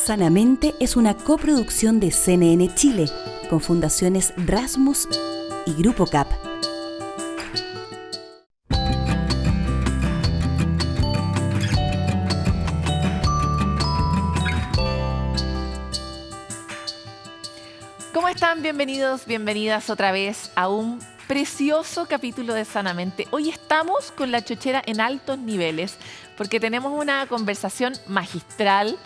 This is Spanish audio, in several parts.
Sanamente es una coproducción de CNN Chile con fundaciones Rasmus y Grupo CAP. ¿Cómo están? Bienvenidos, bienvenidas otra vez a un precioso capítulo de Sanamente. Hoy estamos con la chochera en altos niveles porque tenemos una conversación magistral,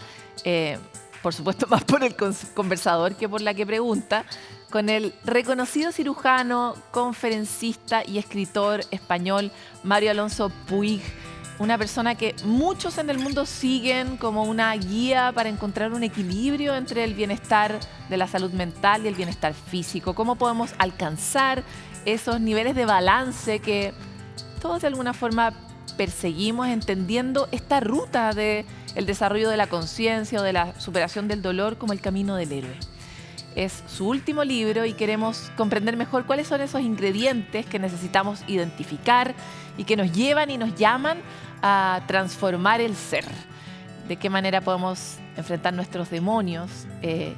por supuesto más por el conversador que por la que pregunta, con el reconocido cirujano, conferencista y escritor español Mario Alonso Puig, una persona que muchos en el mundo siguen como una guía para encontrar un equilibrio entre el bienestar de la salud mental y el bienestar físico. ¿Cómo podemos alcanzar esos niveles de balance que todos de alguna forma perseguimos, entendiendo esta ruta del desarrollo de la conciencia o de la superación del dolor como el camino del héroe? Es su último libro y queremos comprender mejor cuáles son esos ingredientes que necesitamos identificar y que nos llevan y nos llaman a transformar el ser. De qué manera podemos enfrentar nuestros demonios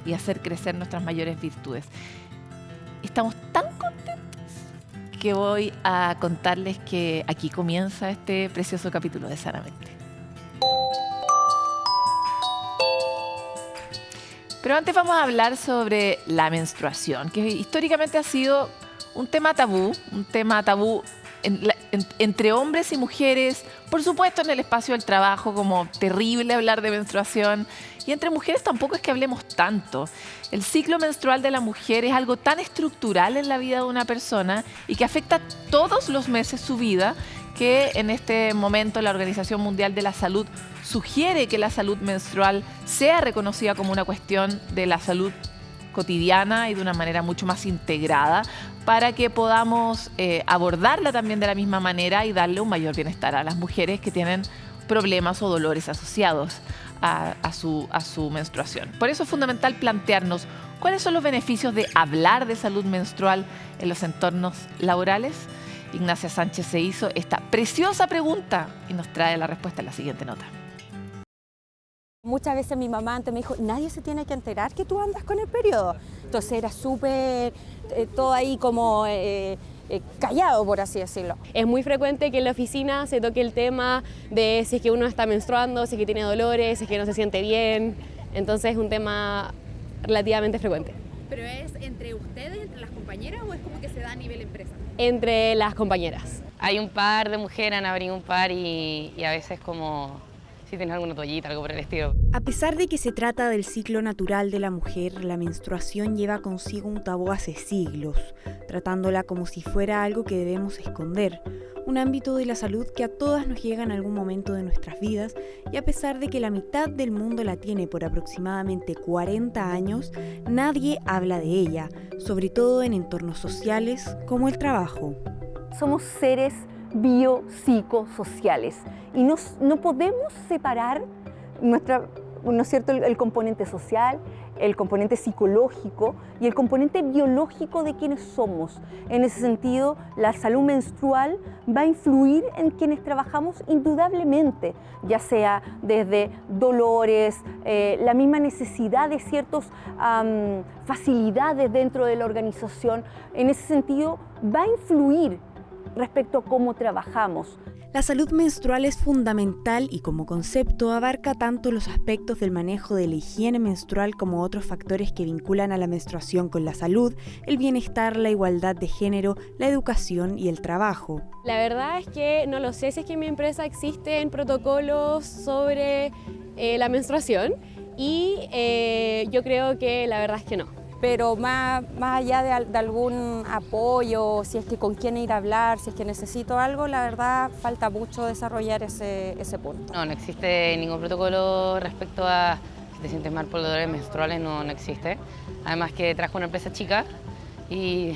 y hacer crecer nuestras mayores virtudes. Estamos tan contentos que voy a contarles que aquí comienza este precioso capítulo de Sanamente. Pero antes vamos a hablar sobre la menstruación, que históricamente ha sido un tema tabú entre hombres y mujeres, por supuesto en el espacio del trabajo, como terrible hablar de menstruación, y entre mujeres tampoco es que hablemos tanto. El ciclo menstrual de la mujer es algo tan estructural en la vida de una persona y que afecta todos los meses su vida, que en este momento la Organización Mundial de la Salud sugiere que la salud menstrual sea reconocida como una cuestión de la salud cotidiana y de una manera mucho más integrada para que podamos abordarla también de la misma manera y darle un mayor bienestar a las mujeres que tienen problemas o dolores asociados a su menstruación. Por eso es fundamental plantearnos cuáles son los beneficios de hablar de salud menstrual en los entornos laborales. Ignacia Sánchez se hizo esta preciosa pregunta y nos trae la respuesta en la siguiente nota. Muchas veces mi mamá antes me dijo, nadie se tiene que enterar que tú andas con el periodo. Entonces era súper, todo ahí como callado, por así decirlo. Es muy frecuente que en la oficina se toque el tema de si es que uno está menstruando, si es que tiene dolores, si es que no se siente bien. Entonces es un tema relativamente frecuente. ¿Pero es entre ustedes, entre las compañeras, o es como que se da a nivel empresa? Entre las compañeras. Hay un par de mujeres, han abrido un par y a veces como si tienes alguna toallita, algo por el estilo. A pesar de que se trata del ciclo natural de la mujer, la menstruación lleva consigo un tabú hace siglos, tratándola como si fuera algo que debemos esconder, un ámbito de la salud que a todas nos llega en algún momento de nuestras vidas, y a pesar de que la mitad del mundo la tiene por aproximadamente 40 años, nadie habla de ella, sobre todo en entornos sociales como el trabajo. Somos seres biopsicosociales y no podemos separar ¿no es cierto?, el componente social, el componente psicológico y el componente biológico de quienes somos. En ese sentido, la salud menstrual va a influir en quienes trabajamos indudablemente, ya sea desde dolores, la misma necesidad de ciertas facilidades dentro de la organización. En ese sentido, va a influir respecto a cómo trabajamos. La salud menstrual es fundamental y como concepto abarca tanto los aspectos del manejo de la higiene menstrual como otros factores que vinculan a la menstruación con la salud, el bienestar, la igualdad de género, la educación y el trabajo. La verdad es que no lo sé si es que en mi empresa existen protocolos sobre la menstruación y yo creo que la verdad es que no. Pero más allá de algún apoyo, si es que con quién ir a hablar, si es que necesito algo, la verdad falta mucho desarrollar ese punto. No existe ningún protocolo respecto a si te sientes mal por dolores menstruales, no existe. Además que trabajo en una empresa chica y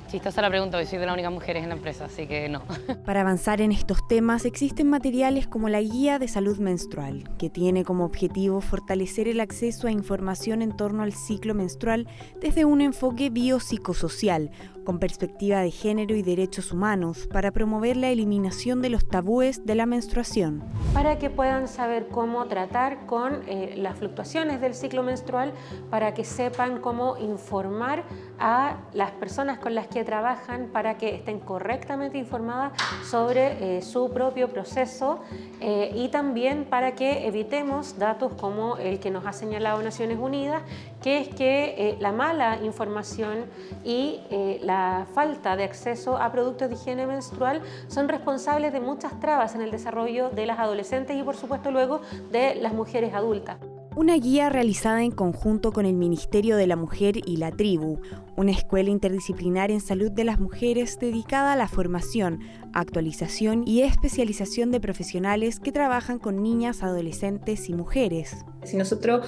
chistosa la pregunta, porque soy de las únicas mujeres en la empresa, así que no. Para avanzar en estos temas existen materiales como la Guía de Salud Menstrual, que tiene como objetivo fortalecer el acceso a información en torno al ciclo menstrual desde un enfoque biopsicosocial, con perspectiva de género y derechos humanos, para promover la eliminación de los tabúes de la menstruación. Para que puedan saber cómo tratar con las fluctuaciones del ciclo menstrual, para que sepan cómo informar a las personas con las que trabajan para que estén correctamente informadas sobre su propio proceso y también para que evitemos datos como el que nos ha señalado Naciones Unidas, que es que la mala información y la falta de acceso a productos de higiene menstrual son responsables de muchas trabas en el desarrollo de las adolescentes y por supuesto luego de las mujeres adultas. Una guía realizada en conjunto con el Ministerio de la Mujer y la Tribu, una escuela interdisciplinar en salud de las mujeres dedicada a la formación, actualización y especialización de profesionales que trabajan con niñas, adolescentes y mujeres. Si nosotros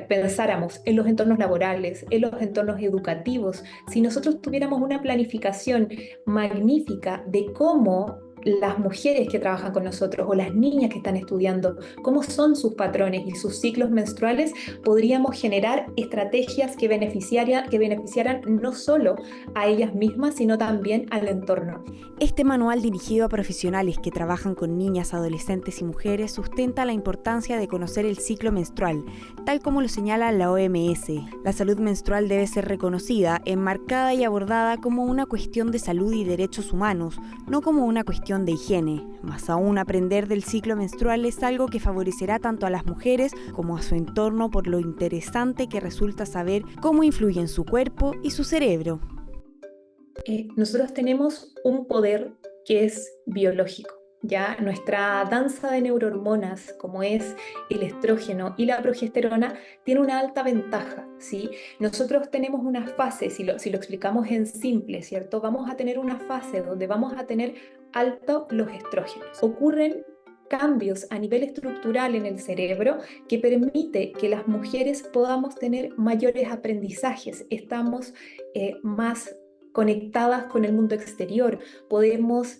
pensáramos en los entornos laborales, en los entornos educativos, si nosotros tuviéramos una planificación magnífica de cómo las mujeres que trabajan con nosotros o las niñas que están estudiando, cómo son sus patrones y sus ciclos menstruales, podríamos generar estrategias que beneficiaran no solo a ellas mismas, sino también al entorno. Este manual dirigido a profesionales que trabajan con niñas, adolescentes y mujeres sustenta la importancia de conocer el ciclo menstrual, tal como lo señala la OMS. La salud menstrual debe ser reconocida, enmarcada y abordada como una cuestión de salud y derechos humanos, no como una cuestión de higiene. Más aún, aprender del ciclo menstrual es algo que favorecerá tanto a las mujeres como a su entorno por lo interesante que resulta saber cómo influye en su cuerpo y su cerebro. Nosotros tenemos un poder que es biológico. Ya nuestra danza de neurohormonas, como es el estrógeno y la progesterona, tiene una alta ventaja, ¿sí? Nosotros tenemos una fase, si lo explicamos en simple, ¿cierto? Vamos a tener una fase donde vamos a tener altos los estrógenos. Ocurren cambios a nivel estructural en el cerebro que permite que las mujeres podamos tener mayores aprendizajes, estamos más conectadas con el mundo exterior, podemos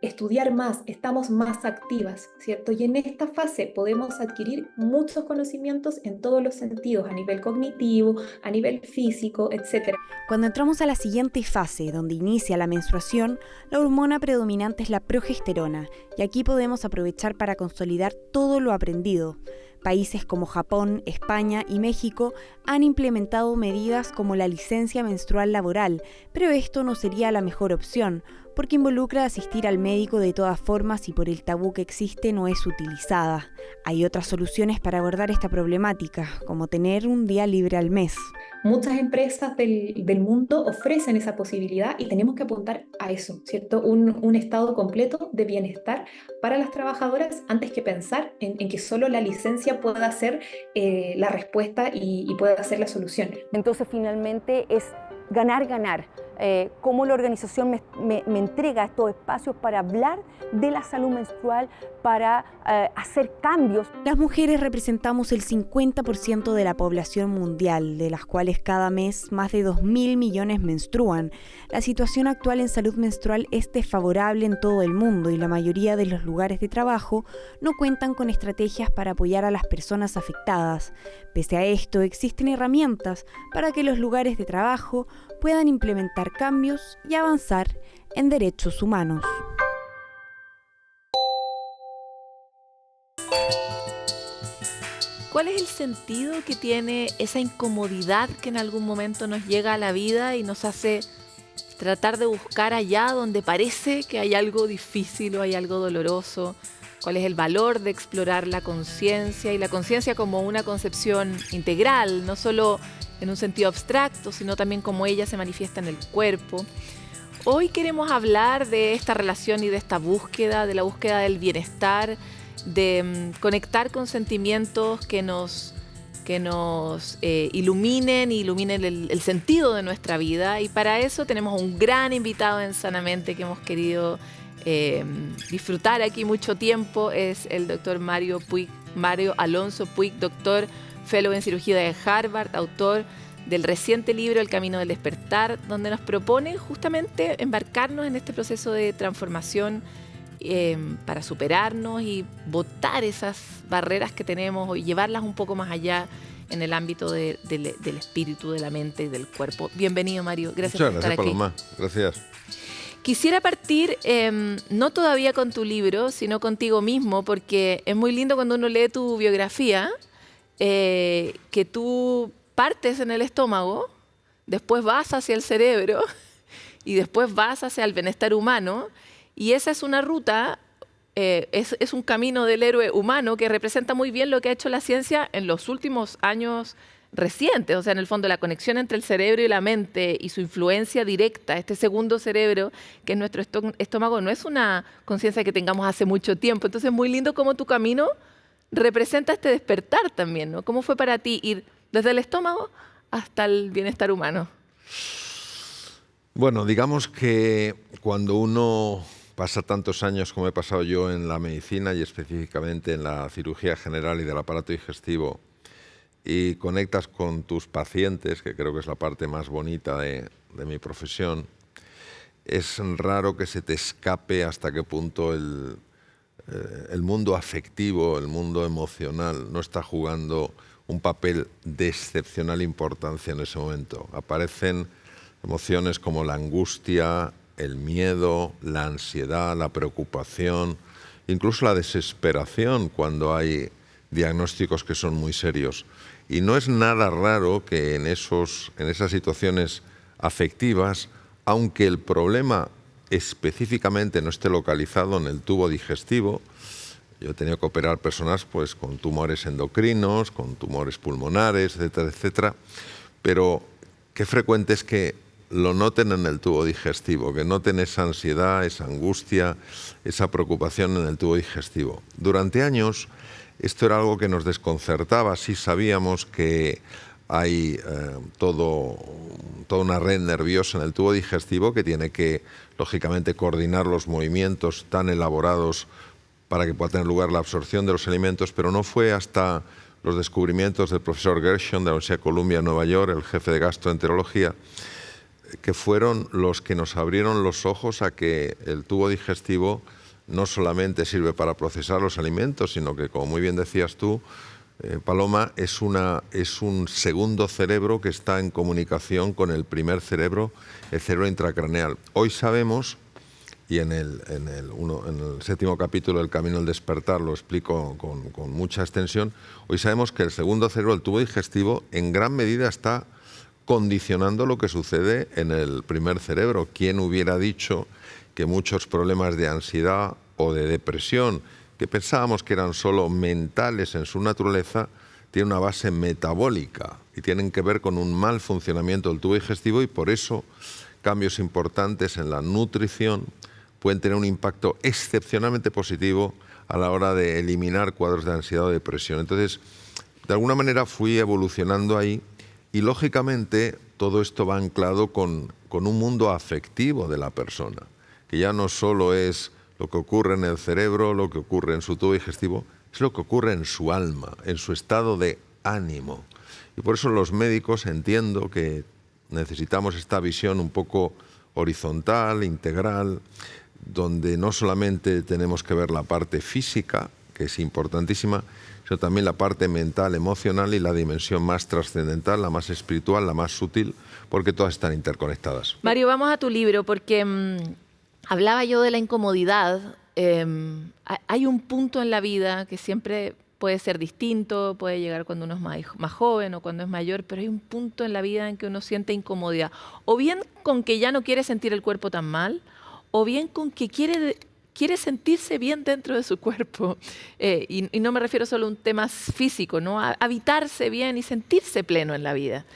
estudiar más, estamos más activas, ¿cierto? Y en esta fase podemos adquirir muchos conocimientos en todos los sentidos, a nivel cognitivo, a nivel físico, etc. Cuando entramos a la siguiente fase, donde inicia la menstruación, la hormona predominante es la progesterona, y aquí podemos aprovechar para consolidar todo lo aprendido. Países como Japón, España y México han implementado medidas como la licencia menstrual laboral, pero esto no sería la mejor opción, porque involucra asistir al médico de todas formas y por el tabú que existe no es utilizada. Hay otras soluciones para abordar esta problemática, como tener un día libre al mes. Muchas empresas del mundo ofrecen esa posibilidad y tenemos que apuntar a eso, ¿cierto? Un estado completo de bienestar para las trabajadoras antes que pensar en que solo la licencia pueda ser la respuesta y pueda ser la solución. Entonces finalmente es ganar. Cómo la organización me entrega estos espacios para hablar de la salud menstrual, para hacer cambios. Las mujeres representamos el 50% de la población mundial, de las cuales cada mes más de 2.000 millones menstruan. La situación actual en salud menstrual es desfavorable en todo el mundo y la mayoría de los lugares de trabajo no cuentan con estrategias para apoyar a las personas afectadas. Pese a esto, existen herramientas para que los lugares de trabajo puedan implementar cambios y avanzar en derechos humanos. ¿Cuál es el sentido que tiene esa incomodidad que en algún momento nos llega a la vida y nos hace tratar de buscar allá donde parece que hay algo difícil o hay algo doloroso? ¿Cuál es el valor de explorar la conciencia y la conciencia como una concepción integral, no solo en un sentido abstracto, sino también como ella se manifiesta en el cuerpo? Hoy queremos hablar de esta relación y de esta búsqueda, de la búsqueda del bienestar, de conectar con sentimientos que nos iluminen el sentido de nuestra vida. Y para eso tenemos un gran invitado en Sanamente que hemos querido disfrutar aquí mucho tiempo. Es el doctor Mario Alonso Puig, doctor Fellow en Cirugía de Harvard, autor del reciente libro El Camino del Despertar, donde nos propone justamente embarcarnos en este proceso de transformación para superarnos y botar esas barreras que tenemos y llevarlas un poco más allá en el ámbito del espíritu, de la mente y del cuerpo. Bienvenido, Mario. Gracias Muchas por estar gracias, aquí. Paloma. Gracias. Quisiera partir no todavía con tu libro, sino contigo mismo, porque es muy lindo cuando uno lee tu biografía, que tú partes en el estómago, después vas hacia el cerebro y después vas hacia el bienestar humano, y esa es una ruta, es un camino del héroe humano que representa muy bien lo que ha hecho la ciencia en los últimos años recientes. O sea, en el fondo, la conexión entre el cerebro y la mente y su influencia directa, este segundo cerebro que es nuestro estómago, no es una conciencia que tengamos hace mucho tiempo. Entonces es muy lindo cómo tu camino representa este despertar también, ¿no? ¿Cómo fue para ti ir desde el estómago hasta el bienestar humano? Bueno, digamos que cuando uno pasa tantos años como he pasado yo en la medicina y específicamente en la cirugía general y del aparato digestivo, y conectas con tus pacientes, que creo que es la parte más bonita de mi profesión, es raro que se te escape hasta qué punto el mundo afectivo, el mundo emocional, no está jugando un papel de excepcional importancia en ese momento. Aparecen emociones como la angustia, el miedo, la ansiedad, la preocupación, incluso la desesperación cuando hay diagnósticos que son muy serios. Y no es nada raro que en esas situaciones afectivas, aunque el problema específicamente no esté localizado en el tubo digestivo, yo he tenido que operar personas pues, con tumores endocrinos, con tumores pulmonares, etcétera, etcétera, pero qué frecuente es que lo noten en el tubo digestivo, que noten esa ansiedad, esa angustia, esa preocupación en el tubo digestivo. Durante años esto era algo que nos desconcertaba. Sí sabíamos que hay toda una red nerviosa en el tubo digestivo que tiene que, lógicamente, coordinar los movimientos tan elaborados para que pueda tener lugar la absorción de los alimentos, pero no fue hasta los descubrimientos del profesor Gershon de la Universidad de Columbia, Nueva York, el jefe de gastroenterología, que fueron los que nos abrieron los ojos a que el tubo digestivo no solamente sirve para procesar los alimentos, sino que, como muy bien decías tú, Paloma, es un segundo cerebro que está en comunicación con el primer cerebro, el cerebro intracraneal. Hoy sabemos, y en el 7º capítulo del Camino del Despertar lo explico con mucha extensión, hoy sabemos que el segundo cerebro, el tubo digestivo, en gran medida está condicionando lo que sucede en el primer cerebro. ¿Quién hubiera dicho que muchos problemas de ansiedad o de depresión, que pensábamos que eran solo mentales en su naturaleza, tienen una base metabólica y tienen que ver con un mal funcionamiento del tubo digestivo, y por eso cambios importantes en la nutrición pueden tener un impacto excepcionalmente positivo a la hora de eliminar cuadros de ansiedad o depresión? Entonces, de alguna manera fui evolucionando ahí, y lógicamente todo esto va anclado con un mundo afectivo de la persona, que ya no solo es lo que ocurre en el cerebro, lo que ocurre en su tubo digestivo, es lo que ocurre en su alma, en su estado de ánimo. Y por eso los médicos entiendo que necesitamos esta visión un poco horizontal, integral, donde no solamente tenemos que ver la parte física, que es importantísima, sino también la parte mental, emocional y la dimensión más trascendental, la más espiritual, la más sutil, porque todas están interconectadas. Mario, vamos a tu libro, porque hablaba yo de la incomodidad. Hay un punto en la vida que siempre puede ser distinto, puede llegar cuando uno es más joven o cuando es mayor, pero hay un punto en la vida en que uno siente incomodidad. O bien con que ya no quiere sentir el cuerpo tan mal, o bien con que quiere sentirse bien dentro de su cuerpo. Y no me refiero solo a un tema físico, ¿no? A habitarse bien y sentirse pleno en la vida.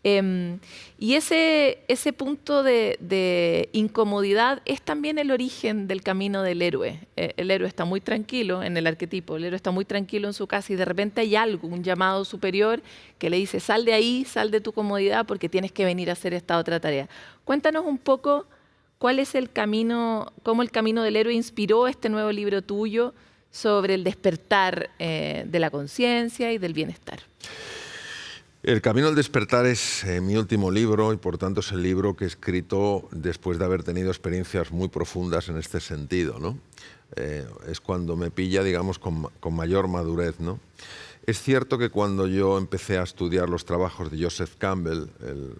Y ese punto de incomodidad es también el origen del camino del héroe. El héroe está muy tranquilo en el arquetipo, el héroe está muy tranquilo en su casa y de repente hay algo, un llamado superior que le dice: sal de ahí, sal de tu comodidad porque tienes que venir a hacer esta otra tarea. Cuéntanos un poco cuál es el camino, cómo el camino del héroe inspiró este nuevo libro tuyo sobre el despertar de la conciencia y del bienestar. El Camino del Despertar es mi último libro y por tanto es el libro que he escrito después de haber tenido experiencias muy profundas en este sentido, ¿no? Es cuando me pilla, digamos, con mayor madurez, ¿no? Es cierto que cuando yo empecé a estudiar los trabajos de Joseph Campbell,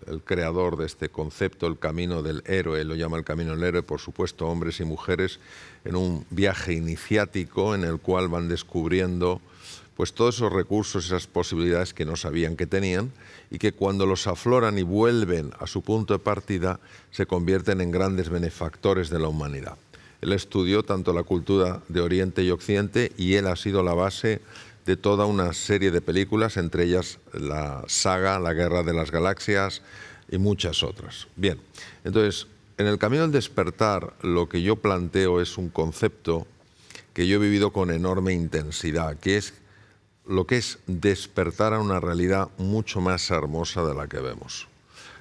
el creador de este concepto, el camino del héroe, lo llama el camino del héroe, por supuesto, hombres y mujeres, en un viaje iniciático en el cual van descubriendo pues todos esos recursos, esas posibilidades que no sabían que tenían y que cuando los afloran y vuelven a su punto de partida se convierten en grandes benefactores de la humanidad. Él estudió tanto la cultura de Oriente y Occidente y él ha sido la base de toda una serie de películas, entre ellas la saga La Guerra de las Galaxias y muchas otras. Bien, entonces, en el camino del despertar lo que yo planteo es un concepto que yo he vivido con enorme intensidad, que es lo que es despertar a una realidad mucho más hermosa de la que vemos.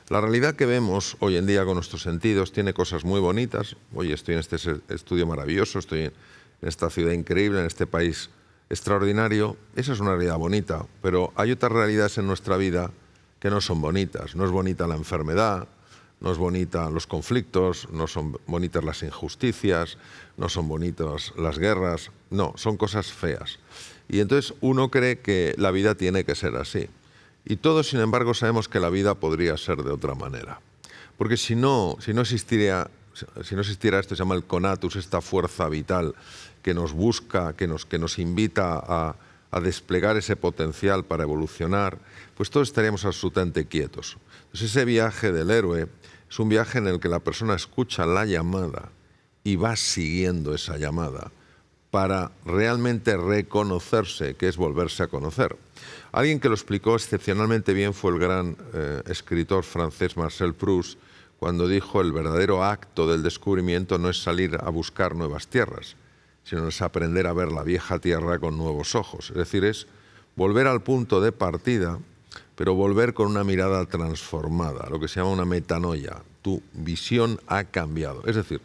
La realidad que vemos hoy en día con nuestros sentidos tiene cosas muy bonitas. Hoy estoy en este estudio maravilloso, estoy en esta ciudad increíble, en este país extraordinario. Esa es una realidad bonita, pero hay otras realidades en nuestra vida que no son bonitas. No es bonita la enfermedad, no es bonita los conflictos, no son bonitas las injusticias, no son bonitas las guerras, no, son cosas feas. Y entonces uno cree que la vida tiene que ser así. Y todos, sin embargo, sabemos que la vida podría ser de otra manera. Porque si no existiera esto, se llama el conatus, esta fuerza vital que nos busca, que nos invita a desplegar ese potencial para evolucionar, pues todos estaríamos absolutamente quietos. Entonces ese viaje del héroe es un viaje en el que la persona escucha la llamada y va siguiendo esa llamada para realmente reconocerse, que es volverse a conocer. Alguien que lo explicó excepcionalmente bien fue el gran escritor francés Marcel Proust, cuando dijo: el verdadero acto del descubrimiento no es salir a buscar nuevas tierras, sino es aprender a ver la vieja tierra con nuevos ojos. Es decir, es volver al punto de partida, pero volver con una mirada transformada, lo que se llama una metanoia. Tu visión ha cambiado. Es decir,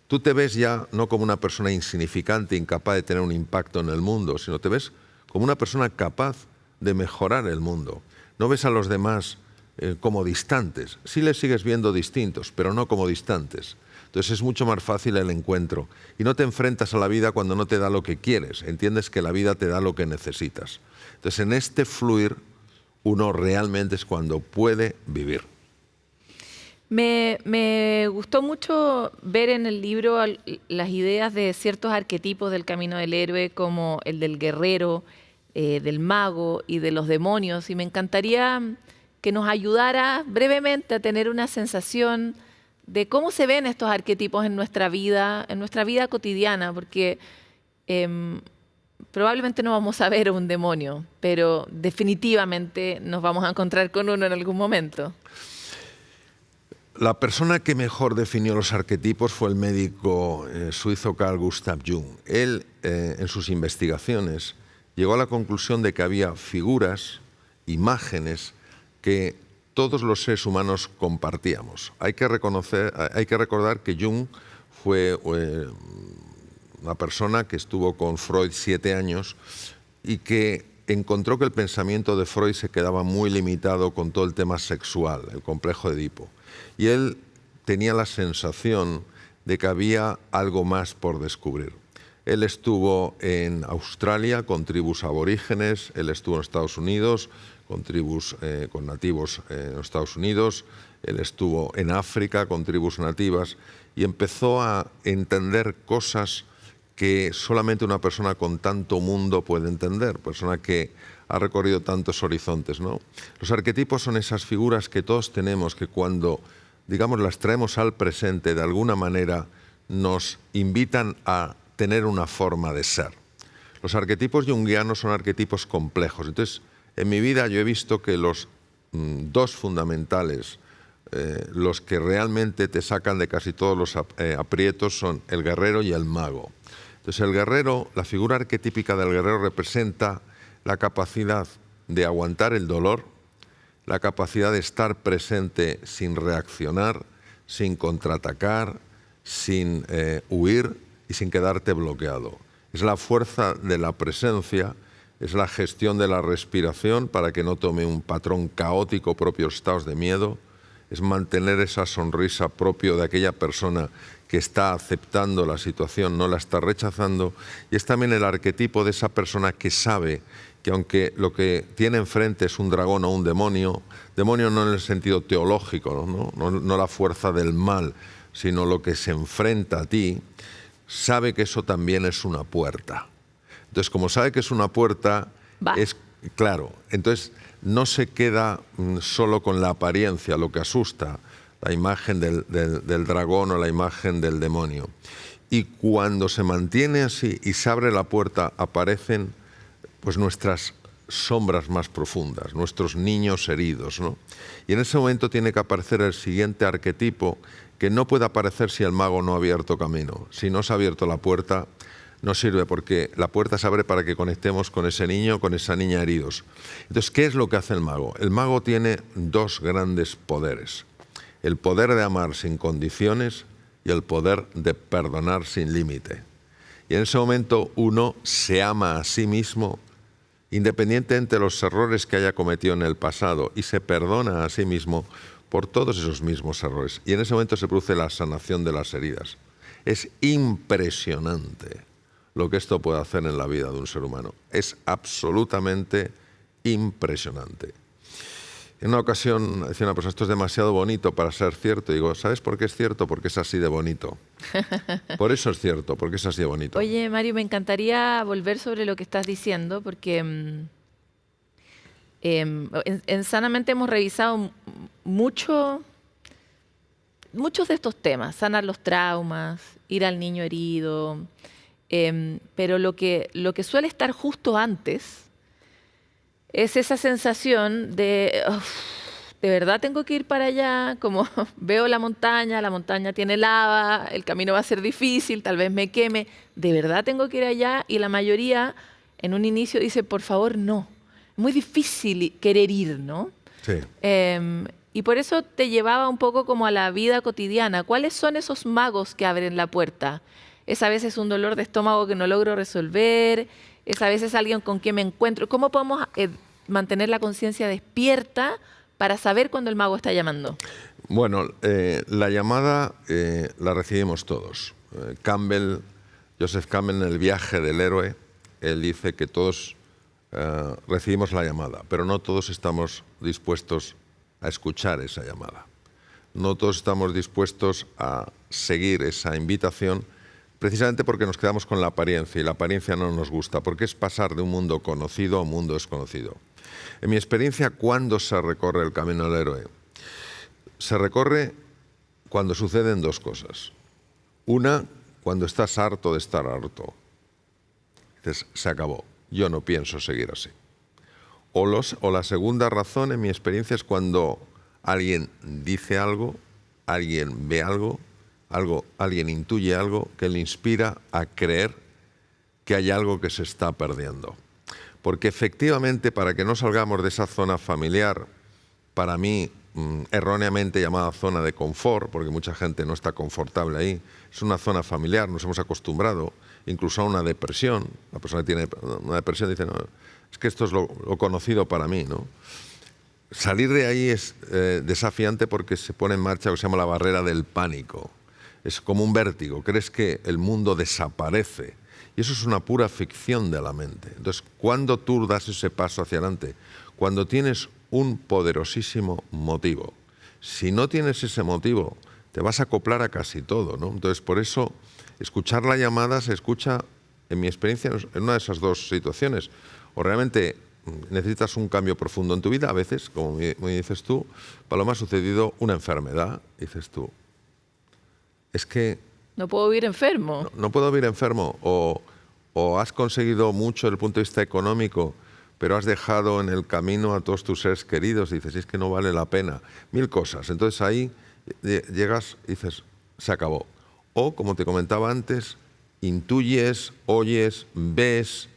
tú te ves ya no como una persona insignificante, incapaz de tener un impacto en el mundo, sino te ves como una persona capaz de mejorar el mundo. No ves a los demás como distantes. Sí les sigues viendo distintos, pero no como distantes. Entonces es mucho más fácil el encuentro. Y no te enfrentas a la vida cuando no te da lo que quieres. Entiendes que la vida te da lo que necesitas. Entonces en este fluir uno realmente es cuando puede vivir. Me gustó mucho ver en el libro las ideas de ciertos arquetipos del camino del héroe, como el del guerrero, del mago y de los demonios. Y me encantaría que nos ayudara brevemente a tener una sensación de cómo se ven estos arquetipos en nuestra vida cotidiana, porque probablemente no vamos a ver un demonio, pero definitivamente nos vamos a encontrar con uno en algún momento. La persona que mejor definió los arquetipos fue el médico suizo Carl Gustav Jung. Él, en sus investigaciones, llegó a la conclusión de que había figuras, imágenes, que todos los seres humanos compartíamos. Hay que recordar que Jung fue una persona que estuvo con Freud 7 años y que encontró que el pensamiento de Freud se quedaba muy limitado con todo el tema sexual, el complejo de Edipo. Y él tenía la sensación de que había algo más por descubrir. Él estuvo en Australia con tribus aborígenes, él estuvo en Estados Unidos con tribus, con nativos en Estados Unidos, él estuvo en África con tribus nativas y empezó a entender cosas que solamente una persona con tanto mundo puede entender, persona que ha recorrido tantos horizontes, ¿no? Los arquetipos son esas figuras que todos tenemos, que cuando, digamos, las traemos al presente, de alguna manera nos invitan a tener una forma de ser. Los arquetipos junguianos son arquetipos complejos. Entonces, en mi vida yo he visto que los dos fundamentales, los que realmente te sacan de casi todos los aprietos, son el guerrero y el mago. Entonces, el guerrero, la figura arquetípica del guerrero representa la capacidad de aguantar el dolor, la capacidad de estar presente sin reaccionar, sin contraatacar, sin huir y sin quedarte bloqueado. Es la fuerza de la presencia, es la gestión de la respiración para que no tome un patrón caótico propio de estados de miedo, es mantener esa sonrisa propio de aquella persona que está aceptando la situación, no la está rechazando, y es también el arquetipo de esa persona que sabe que que aunque lo que tiene enfrente es un dragón o un demonio no en el sentido teológico, no la fuerza del mal, sino lo que se enfrenta a ti, sabe que eso también es una puerta. Entonces, como sabe que es una puerta, es claro, entonces no se queda solo con la apariencia, lo que asusta, la imagen del dragón o la imagen del demonio. Y cuando se mantiene así y se abre la puerta, aparecen pues nuestras sombras más profundas, nuestros niños heridos, ¿no? Y en ese momento tiene que aparecer el siguiente arquetipo, que no puede aparecer si el mago no ha abierto camino. Si no se ha abierto la puerta, no sirve, porque la puerta se abre para que conectemos con ese niño, con esa niña heridos. Entonces, ¿qué es lo que hace el mago? El mago tiene dos grandes poderes: el poder de amar sin condiciones y el poder de perdonar sin límite. Y en ese momento uno se ama a sí mismo, independientemente de los errores que haya cometido en el pasado, y se perdona a sí mismo por todos esos mismos errores. Y en ese momento se produce la sanación de las heridas. Es impresionante lo que esto puede hacer en la vida de un ser humano. Es absolutamente impresionante. En una ocasión decía una persona: esto es demasiado bonito para ser cierto. Y digo, ¿sabes por qué es cierto? Porque es así de bonito. Por eso es cierto, porque es así de bonito. Oye, Mario, me encantaría volver sobre lo que estás diciendo, porque en Sanamente hemos revisado muchos de estos temas: sanar los traumas, ir al niño herido, pero lo que suele estar justo antes es esa sensación de verdad tengo que ir para allá, como veo la montaña tiene lava, el camino va a ser difícil, tal vez me queme, de verdad tengo que ir allá, y la mayoría en un inicio dice, por favor, no. Es muy difícil querer ir, ¿no? Sí. Y por eso te llevaba un poco como a la vida cotidiana. ¿Cuáles son esos magos que abren la puerta? Es a veces un dolor de estómago que no logro resolver, es a veces alguien con quien me encuentro. ¿Cómo podemos mantener la conciencia despierta para saber cuándo el mago está llamando? Bueno, la llamada la recibimos todos. Joseph Campbell, en El viaje del héroe, él dice que todos recibimos la llamada, pero no todos estamos dispuestos a escuchar esa llamada. No todos estamos dispuestos a seguir esa invitación, precisamente porque nos quedamos con la apariencia, y la apariencia no nos gusta, porque es pasar de un mundo conocido a un mundo desconocido. En mi experiencia, ¿cuándo se recorre el camino del héroe? Se recorre cuando suceden dos cosas. Una, cuando estás harto de estar harto. Dices, se acabó, yo no pienso seguir así. O la segunda razón, en mi experiencia, es cuando alguien dice algo, alguien ve algo, alguien intuye algo que le inspira a creer que hay algo que se está perdiendo. Porque efectivamente, para que no salgamos de esa zona familiar, para mí erróneamente llamada zona de confort, porque mucha gente no está confortable ahí, es una zona familiar, nos hemos acostumbrado incluso a una depresión. La persona que tiene una depresión dice, no, es que esto es lo conocido para mí, ¿no? Salir de ahí es desafiante, porque se pone en marcha lo que se llama la barrera del pánico. Es como un vértigo, crees que el mundo desaparece, y eso es una pura ficción de la mente. Entonces, ¿cuándo tú das ese paso hacia adelante? Cuando tienes un poderosísimo motivo. Si no tienes ese motivo, te vas a acoplar a casi todo, ¿no? Entonces, por eso, escuchar la llamada se escucha, en mi experiencia, en una de esas dos situaciones. O realmente necesitas un cambio profundo en tu vida, a veces, como me dices tú, Paloma, ha sucedido una enfermedad, dices tú, es que no puedo vivir enfermo. No puedo vivir enfermo. O has conseguido mucho desde el punto de vista económico, pero has dejado en el camino a todos tus seres queridos, y dices, es que no vale la pena. 1000 cosas. Entonces ahí llegas y dices, se acabó. O, como te comentaba antes, intuyes, oyes, ves,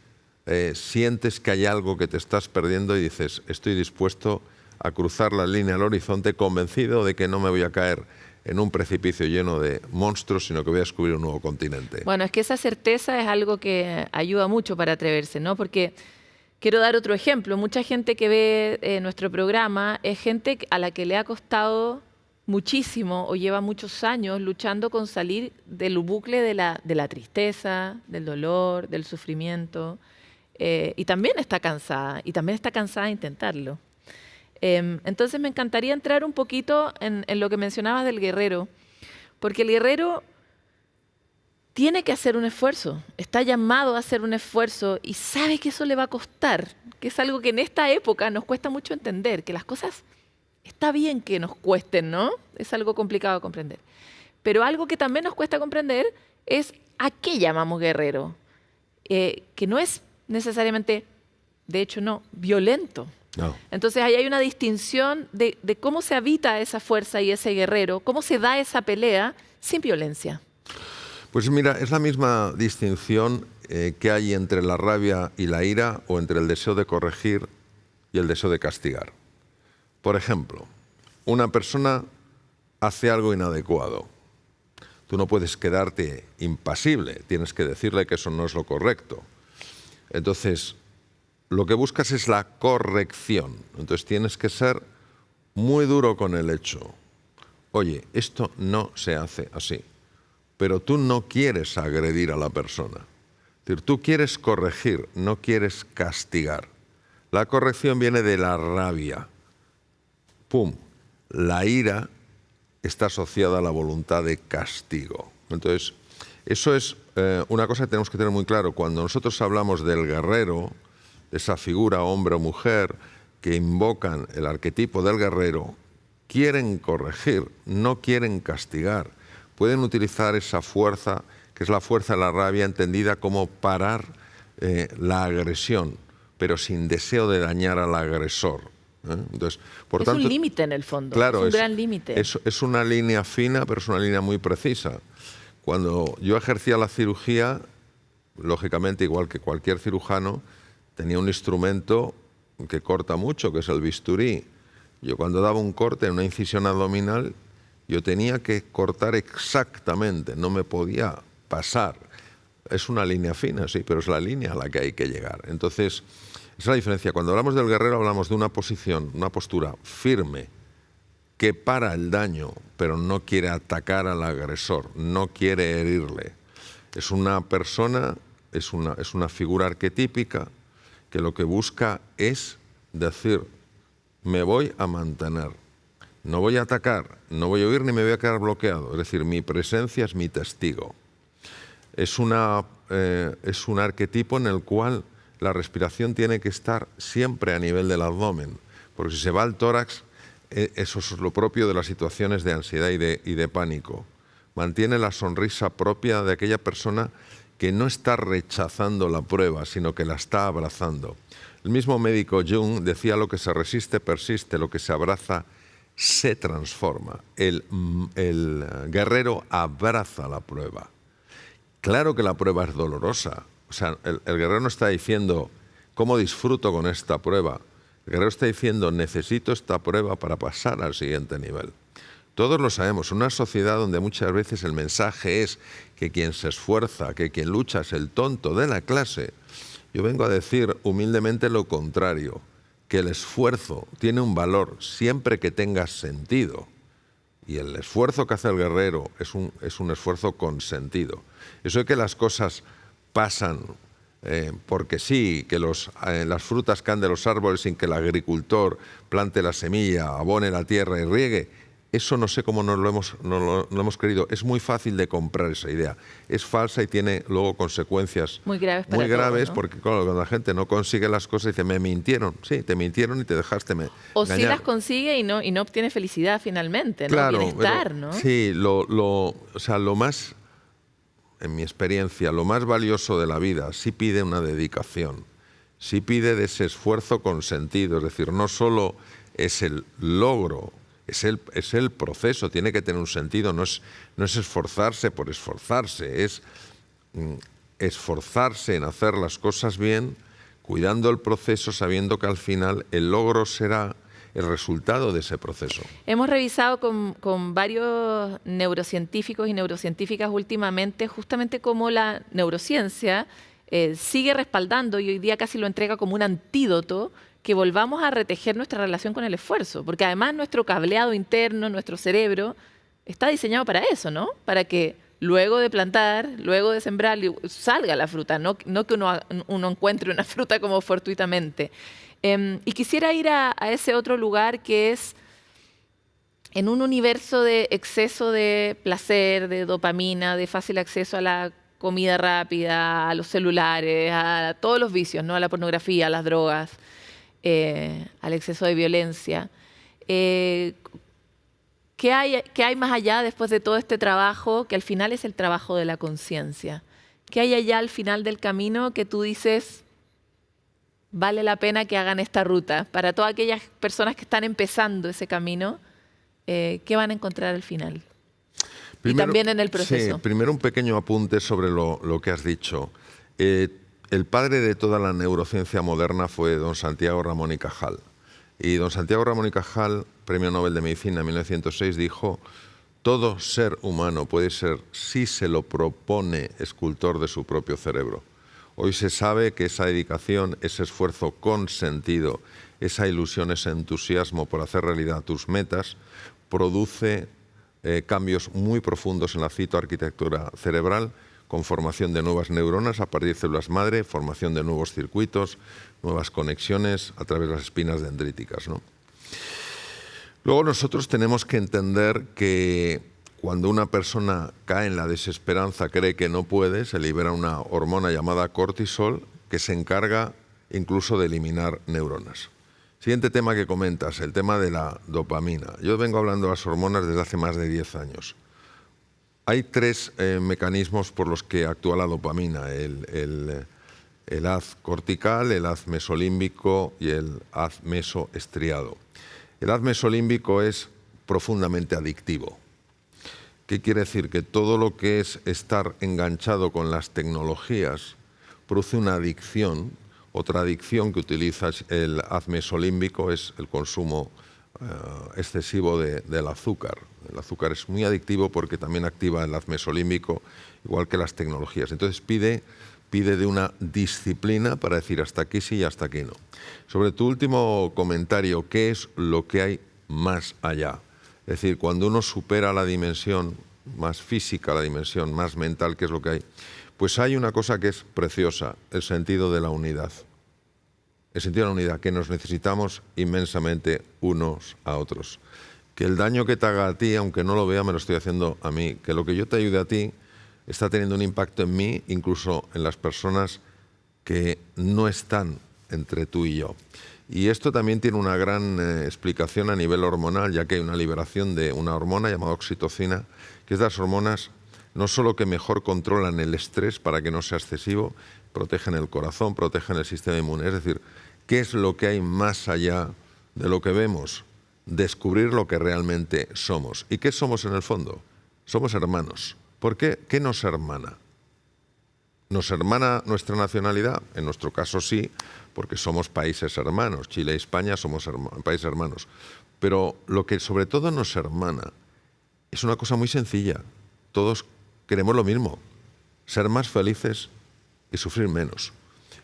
sientes que hay algo que te estás perdiendo y dices, estoy dispuesto a cruzar la línea al horizonte, convencido de que no me voy a caer en un precipicio lleno de monstruos, sino que voy a descubrir un nuevo continente. Bueno, es que esa certeza es algo que ayuda mucho para atreverse, ¿no? Porque quiero dar otro ejemplo. Mucha gente que ve nuestro programa es gente a la que le ha costado muchísimo o lleva muchos años luchando con salir del bucle de la tristeza, del dolor, del sufrimiento. y también está cansada de intentarlo. Entonces me encantaría entrar un poquito en lo que mencionabas del guerrero, porque el guerrero tiene que hacer un esfuerzo, está llamado a hacer un esfuerzo y sabe que eso le va a costar, que es algo que en esta época nos cuesta mucho entender, que las cosas está bien que nos cuesten, ¿no? Es algo complicado de comprender. Pero algo que también nos cuesta comprender es a qué llamamos guerrero, que no es necesariamente, de hecho no, violento. No. Entonces ahí hay una distinción de cómo se habita esa fuerza y ese guerrero, cómo se da esa pelea sin violencia. Pues mira, es la misma distinción que hay entre la rabia y la ira, o entre el deseo de corregir y el deseo de castigar. Por ejemplo, una persona hace algo inadecuado. Tú no puedes quedarte impasible, tienes que decirle que eso no es lo correcto. Entonces, lo que buscas es la corrección. Entonces tienes que ser muy duro con el hecho. Oye, esto no se hace así. Pero tú no quieres agredir a la persona. Es decir, tú quieres corregir, no quieres castigar. La corrección viene de la rabia. ¡Pum! La ira está asociada a la voluntad de castigo. Entonces, eso es una cosa que tenemos que tener muy claro. Cuando nosotros hablamos del guerrero, de esa figura, hombre o mujer, que invocan el arquetipo del guerrero, quieren corregir, no quieren castigar. Pueden utilizar esa fuerza, que es la fuerza de la rabia, entendida como parar la agresión, pero sin deseo de dañar al agresor. Entonces, por es tanto, un límite en el fondo, claro, es un gran límite. Es una línea fina, pero es una línea muy precisa. Cuando yo ejercía la cirugía, lógicamente, igual que cualquier cirujano, tenía un instrumento que corta mucho, que es el bisturí. Yo cuando daba un corte en una incisión abdominal, yo tenía que cortar exactamente, no me podía pasar. Es una línea fina, sí, pero es la línea a la que hay que llegar. Entonces, esa es la diferencia. Cuando hablamos del guerrero hablamos de una posición, una postura firme, que para el daño, pero no quiere atacar al agresor, no quiere herirle. Es una persona, es una figura arquetípica que lo que busca es decir, me voy a mantener, no voy a atacar, no voy a huir ni me voy a quedar bloqueado. Es decir, mi presencia es mi testigo. Es un arquetipo en el cual la respiración tiene que estar siempre a nivel del abdomen, porque si se va al tórax, eso es lo propio de las situaciones de ansiedad y de pánico. Mantiene la sonrisa propia de aquella persona que no está rechazando la prueba, sino que la está abrazando. El mismo médico Jung decía: lo que se resiste persiste, lo que se abraza se transforma. El guerrero abraza la prueba. Claro que la prueba es dolorosa. O sea, el guerrero no está diciendo ¿cómo disfruto con esta prueba? El guerrero está diciendo necesito esta prueba para pasar al siguiente nivel. Todos lo sabemos, una sociedad donde muchas veces el mensaje es que quien se esfuerza, que quien lucha es el tonto de la clase. Yo vengo a decir humildemente lo contrario, que el esfuerzo tiene un valor siempre que tenga sentido. Y el esfuerzo que hace el guerrero es un esfuerzo con sentido. Eso de que las cosas pasan porque sí, que las frutas caen de los árboles sin que el agricultor plante la semilla, abone la tierra y riegue, eso no sé cómo no lo hemos creído. Es muy fácil de comprar esa idea. Es falsa y tiene luego consecuencias muy graves, ¿no? Porque claro, cuando la gente no consigue las cosas dice, me mintieron. Sí, te mintieron y te dejaste o engañar. sí las consigue y no obtiene felicidad finalmente, ¿no? Claro, Bienestar, pero, ¿no? Sí, o sea, lo más, en mi experiencia, lo más valioso de la vida sí pide una dedicación, sí pide de ese esfuerzo con sentido. Es decir, no solo es el logro, es el proceso, tiene que tener un sentido, no es esforzarse por esforzarse, es esforzarse en hacer las cosas bien, cuidando el proceso, sabiendo que al final el logro será el resultado de ese proceso. Hemos revisado con varios neurocientíficos y neurocientíficas últimamente justamente cómo la neurociencia sigue respaldando y hoy día casi lo entrega como un antídoto que volvamos a retejer nuestra relación con el esfuerzo, porque además nuestro cableado interno, nuestro cerebro, está diseñado para eso, ¿no? Para que luego de plantar, luego de sembrar, salga la fruta, no que uno encuentre una fruta como fortuitamente. Y quisiera ir a ese otro lugar que es en un universo de exceso de placer, de dopamina, de fácil acceso a la comida rápida, a los celulares, a todos los vicios, ¿no? A la pornografía, a las drogas, al exceso de violencia. ¿Qué hay más allá después de todo este trabajo, que al final es el trabajo de la conciencia? ¿Qué hay allá al final del camino que tú dices, vale la pena que hagan esta ruta? Para todas aquellas personas que están empezando ese camino, ¿qué van a encontrar al final? Primero, y también en el proceso. Sí, primero un pequeño apunte sobre lo que has dicho. El padre de toda la neurociencia moderna fue don Santiago Ramón y Cajal. Y don Santiago Ramón y Cajal, Premio Nobel de Medicina en 1906, dijo: todo ser humano puede ser, si se lo propone, escultor de su propio cerebro. Hoy se sabe que esa dedicación, ese esfuerzo con sentido, esa ilusión, ese entusiasmo por hacer realidad tus metas, produce cambios muy profundos en la citoarquitectura cerebral, con formación de nuevas neuronas a partir de células madre, formación de nuevos circuitos, nuevas conexiones a través de las espinas dendríticas, ¿no? Luego nosotros tenemos que entender que cuando una persona cae en la desesperanza, cree que no puede, se libera una hormona llamada cortisol que se encarga incluso de eliminar neuronas. Siguiente tema que comentas, el tema de la dopamina. Yo vengo hablando de las hormonas desde hace más de 10 años. Hay 3 mecanismos por los que actúa la dopamina: el haz cortical, el haz mesolímbico y el haz mesoestriado. El haz mesolímbico es profundamente adictivo. ¿Qué quiere decir? Que todo lo que es estar enganchado con las tecnologías produce una adicción. Otra adicción que utiliza el haz mesolímbico es el consumo excesivo del azúcar. El azúcar es muy adictivo porque también activa el haz mesolímbico, igual que las tecnologías. Entonces pide de una disciplina para decir hasta aquí sí y hasta aquí no. Sobre tu último comentario, ¿qué es lo que hay más allá? Es decir, cuando uno supera la dimensión más física, la dimensión más mental, ¿qué es lo que hay? Pues hay una cosa que es preciosa, el sentido de la unidad. El sentido de la unidad, que nos necesitamos inmensamente unos a otros. Que el daño que te haga a ti, aunque no lo vea, me lo estoy haciendo a mí. Que lo que yo te ayude a ti está teniendo un impacto en mí, incluso en las personas que no están entre tú y yo. Y esto también tiene una gran explicación a nivel hormonal, ya que hay una liberación de una hormona llamada oxitocina, que es de las hormonas no solo que mejor controlan el estrés para que no sea excesivo, protegen el corazón, protegen el sistema inmune. Es decir, ¿qué es lo que hay más allá de lo que vemos? Descubrir lo que realmente somos. ¿Y qué somos en el fondo? Somos hermanos. ¿Por qué? ¿Qué nos hermana? ¿Nos hermana nuestra nacionalidad? En nuestro caso sí, porque somos países hermanos. Chile y España somos países hermanos. Pero lo que sobre todo nos hermana es una cosa muy sencilla. Todos queremos lo mismo, ser más felices y sufrir menos.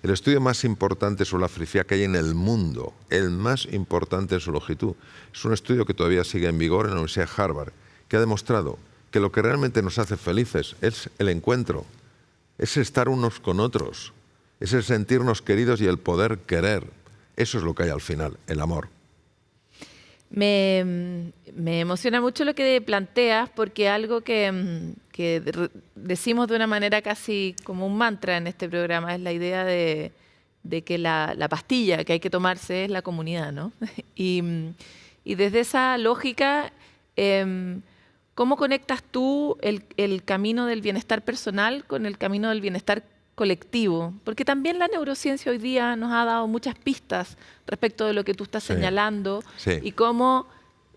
El estudio más importante sobre la felicidad que hay en el mundo, el más importante en su longitud, es un estudio que todavía sigue en vigor en la Universidad de Harvard, que ha demostrado que lo que realmente nos hace felices es el encuentro, es estar unos con otros, es el sentirnos queridos y el poder querer. Eso es lo que hay al final, el amor. Me emociona mucho lo que planteas, porque algo que decimos de una manera casi como un mantra en este programa es la idea de que la pastilla que hay que tomarse es la comunidad, ¿no? Y desde esa lógica, ¿cómo conectas tú el camino del bienestar personal con el camino del bienestar colectivo? Porque también la neurociencia hoy día nos ha dado muchas pistas respecto de lo que tú estás señalando, y cómo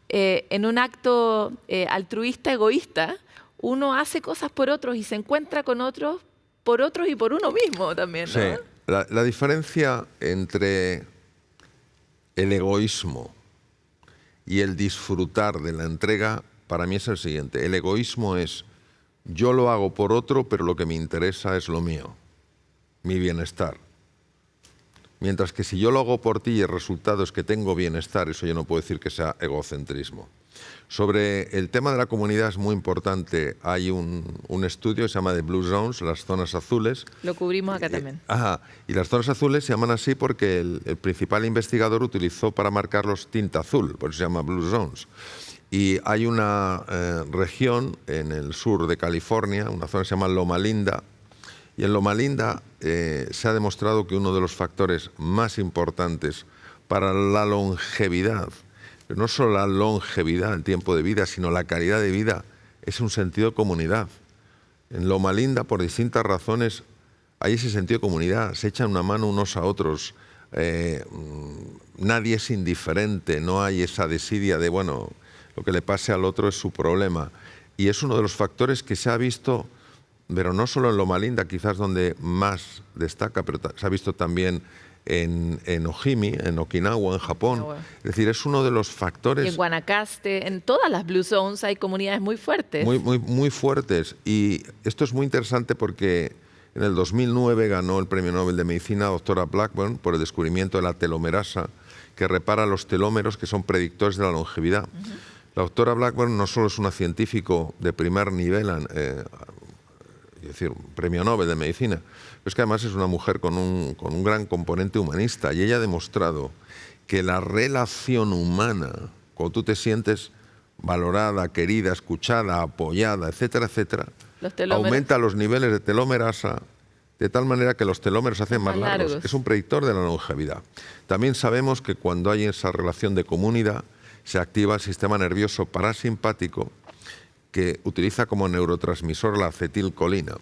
en un acto altruista, egoísta, uno hace cosas por otros y se encuentra con otros, por otros y por uno mismo también, ¿no? Sí. La diferencia entre el egoísmo y el disfrutar de la entrega para mí es el siguiente. El egoísmo es: yo lo hago por otro, pero lo que me interesa es lo mío, mi bienestar. Mientras que si yo lo hago por ti y el resultado es que tengo bienestar, eso yo no puedo decir que sea egocentrismo. Sobre el tema de la comunidad es muy importante. Hay un estudio que se llama The Blue Zones, las zonas azules. Lo cubrimos acá también. Y las zonas azules se llaman así porque el principal investigador utilizó para marcarlos tinta azul, por eso se llama Blue Zones. Y hay una región en el sur de California, una zona que se llama Loma Linda, y en Loma Linda se ha demostrado que uno de los factores más importantes para la longevidad, pero no solo la longevidad, el tiempo de vida, sino la calidad de vida, es un sentido de comunidad. En Loma Linda, por distintas razones, hay ese sentido de comunidad, se echan una mano unos a otros, nadie es indiferente, no hay esa desidia de, bueno, lo que le pase al otro es su problema. Y es uno de los factores que se ha visto, pero no solo en Loma Linda, quizás donde más destaca, pero se ha visto también en Ojimi, en Okinawa, en Japón. Es decir, es uno de los factores... Y en Guanacaste, en todas las Blue Zones hay comunidades muy fuertes. Muy fuertes. Y esto es muy interesante porque en el 2009 ganó el Premio Nobel de Medicina doctora Blackburn por el descubrimiento de la telomerasa, que repara los telómeros, que son predictores de la longevidad. La doctora Blackburn no solo es una científico de primer nivel, es decir, un Premio Nobel de Medicina, pero es que además es una mujer con un gran componente humanista, y ella ha demostrado que la relación humana, cuando tú te sientes valorada, querida, escuchada, apoyada, etcétera, etcétera, aumenta los niveles de telomerasa de tal manera que los telómeros se hacen más largos. Es un predictor de la longevidad. También sabemos que cuando hay esa relación de comunidad se activa el sistema nervioso parasimpático, que utiliza como neurotransmisor la acetilcolina.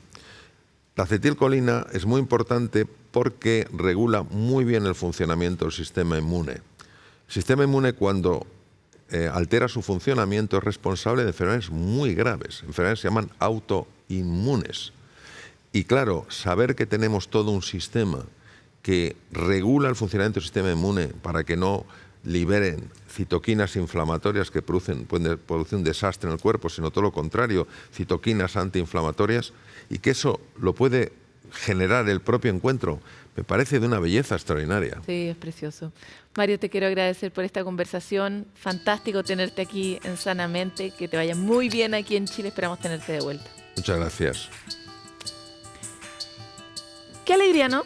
La acetilcolina es muy importante porque regula muy bien el funcionamiento del sistema inmune. El sistema inmune, cuando altera su funcionamiento, es responsable de enfermedades muy graves. Enfermedades se llaman autoinmunes. Y claro, saber que tenemos todo un sistema que regula el funcionamiento del sistema inmune para que no liberen citoquinas inflamatorias que pueden producir un desastre en el cuerpo, sino todo lo contrario, citoquinas antiinflamatorias, y que eso lo puede generar el propio encuentro, me parece de una belleza extraordinaria. Sí, es precioso. Mario, te quiero agradecer por esta conversación. Fantástico tenerte aquí en Sanamente, que te vaya muy bien aquí en Chile, esperamos tenerte de vuelta. Muchas gracias. Qué alegría, ¿no?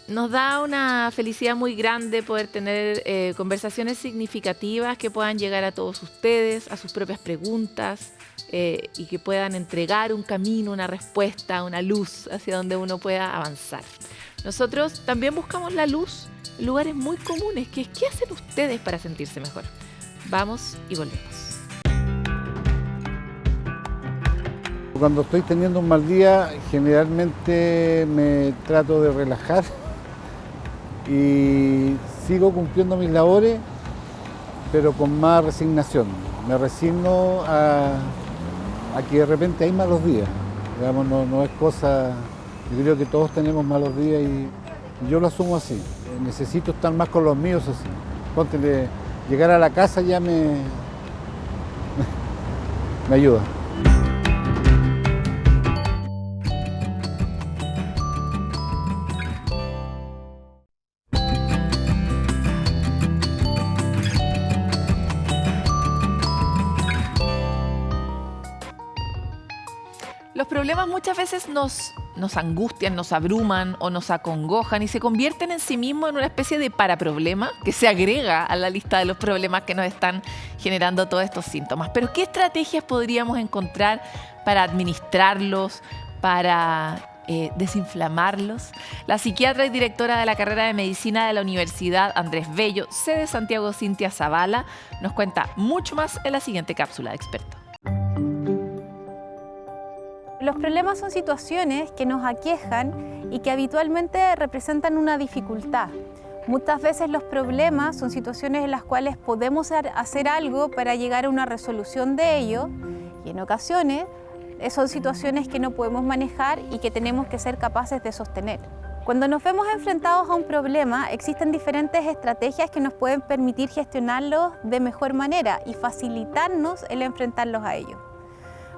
Nos da una felicidad muy grande poder tener conversaciones significativas que puedan llegar a todos ustedes, a sus propias preguntas, y que puedan entregar un camino, una respuesta, una luz hacia donde uno pueda avanzar. Nosotros también buscamos la luz en lugares muy comunes, que es ¿qué hacen ustedes para sentirse mejor? Vamos y volvemos. Cuando estoy teniendo un mal día, generalmente me trato de relajar y sigo cumpliendo mis labores, pero con más resignación. Me resigno a que de repente hay malos días. Digamos, no es cosa... Yo creo que todos tenemos malos días y yo lo asumo así. Necesito estar más con los míos así. Póntele, llegar a la casa ya me ayuda. Los problemas muchas veces nos angustian, nos abruman o nos acongojan y se convierten en sí mismos en una especie de paraproblema que se agrega a la lista de los problemas que nos están generando todos estos síntomas. Pero ¿qué estrategias podríamos encontrar para administrarlos, para desinflamarlos? La psiquiatra y directora de la carrera de medicina de la Universidad Andrés Bello, sede Santiago, Cintia Zavala, nos cuenta mucho más en la siguiente cápsula de experto. Los problemas son situaciones que nos aquejan y que habitualmente representan una dificultad. Muchas veces los problemas son situaciones en las cuales podemos hacer algo para llegar a una resolución de ello, y en ocasiones son situaciones que no podemos manejar y que tenemos que ser capaces de sostener. Cuando nos vemos enfrentados a un problema, existen diferentes estrategias que nos pueden permitir gestionarlos de mejor manera y facilitarnos el enfrentarlos a ellos.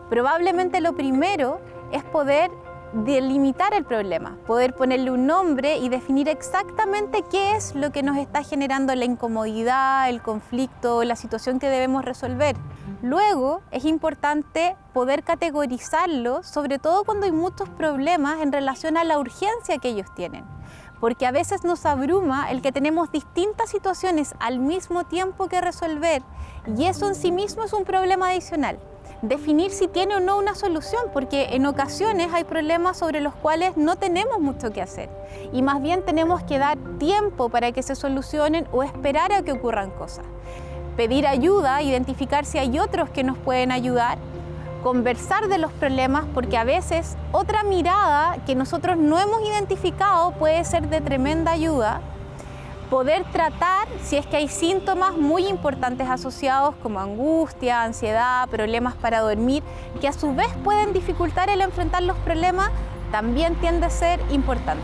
Probablemente lo primero es poder delimitar el problema, poder ponerle un nombre y definir exactamente qué es lo que nos está generando la incomodidad, el conflicto, la situación que debemos resolver. Luego es importante poder categorizarlo, sobre todo cuando hay muchos problemas en relación a la urgencia que ellos tienen, porque a veces nos abruma el que tenemos distintas situaciones al mismo tiempo que resolver y eso en sí mismo es un problema adicional. Definir si tiene o no una solución, porque en ocasiones hay problemas sobre los cuales no tenemos mucho que hacer y más bien tenemos que dar tiempo para que se solucionen o esperar a que ocurran cosas. Pedir ayuda, identificar si hay otros que nos pueden ayudar, conversar de los problemas, porque a veces otra mirada que nosotros no hemos identificado puede ser de tremenda ayuda. Poder tratar si es que hay síntomas muy importantes asociados como angustia, ansiedad, problemas para dormir, que a su vez pueden dificultar el enfrentar los problemas, también tiende a ser importante.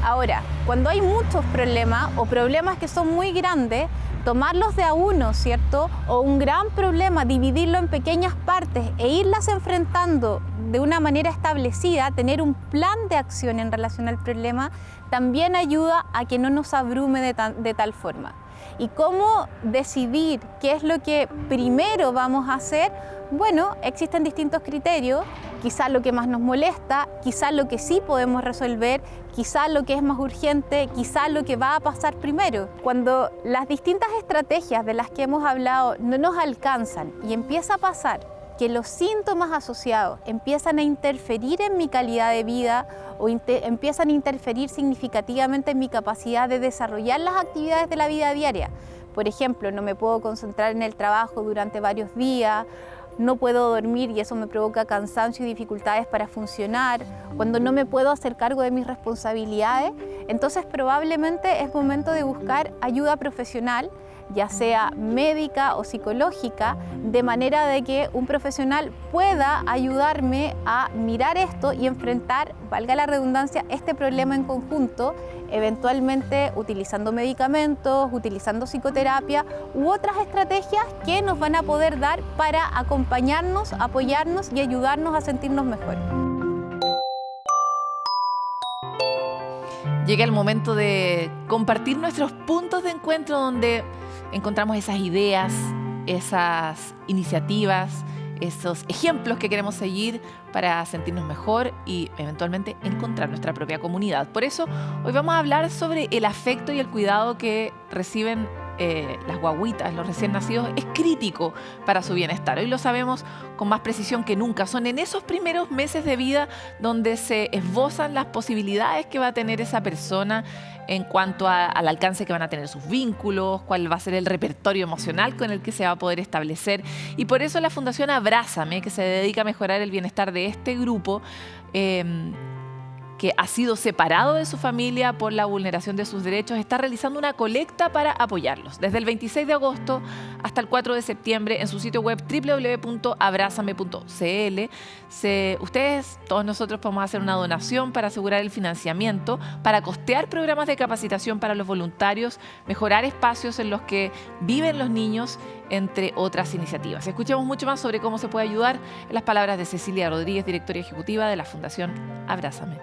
Ahora, cuando hay muchos problemas o problemas que son muy grandes, tomarlos de a uno, ¿cierto? O un gran problema, dividirlo en pequeñas partes e irlas enfrentando de una manera establecida, tener un plan de acción en relación al problema, también ayuda a que no nos abrume de tal forma. ¿Y cómo decidir qué es lo que primero vamos a hacer? Bueno, existen distintos criterios, quizá lo que más nos molesta, quizá lo que sí podemos resolver, quizá lo que es más urgente, quizá lo que va a pasar primero. Cuando las distintas estrategias de las que hemos hablado no nos alcanzan y empieza a pasar que los síntomas asociados empiezan a interferir en mi calidad de vida o empiezan a interferir significativamente en mi capacidad de desarrollar las actividades de la vida diaria. Por ejemplo, no me puedo concentrar en el trabajo durante varios días, no puedo dormir y eso me provoca cansancio y dificultades para funcionar, cuando no me puedo hacer cargo de mis responsabilidades, entonces probablemente es momento de buscar ayuda profesional, ya sea médica o psicológica, de manera de que un profesional pueda ayudarme a mirar esto y enfrentar, valga la redundancia, este problema en conjunto, eventualmente utilizando medicamentos, utilizando psicoterapia u otras estrategias que nos van a poder dar para acompañarnos, apoyarnos y ayudarnos a sentirnos mejor. Llega el momento de compartir nuestros puntos de encuentro donde encontramos esas ideas, esas iniciativas, esos ejemplos que queremos seguir para sentirnos mejor y eventualmente encontrar nuestra propia comunidad. Por eso hoy vamos a hablar sobre el afecto y el cuidado que reciben las guaguitas, los recién nacidos, es crítico para su bienestar. Hoy lo sabemos con más precisión que nunca. Son en esos primeros meses de vida donde se esbozan las posibilidades que va a tener esa persona en cuanto al alcance que van a tener sus vínculos, cuál va a ser el repertorio emocional con el que se va a poder establecer. Y por eso la Fundación Abrázame, que se dedica a mejorar el bienestar de este grupo, que ha sido separado de su familia por la vulneración de sus derechos, está realizando una colecta para apoyarlos. Desde el 26 de agosto hasta el 4 de septiembre en su sitio web www.abrazame.cl, ustedes, todos nosotros podemos hacer una donación para asegurar el financiamiento, para costear programas de capacitación para los voluntarios, mejorar espacios en los que viven los niños, entre otras iniciativas. Escuchemos mucho más sobre cómo se puede ayudar en las palabras de Cecilia Rodríguez, directora ejecutiva de la Fundación Abrázame.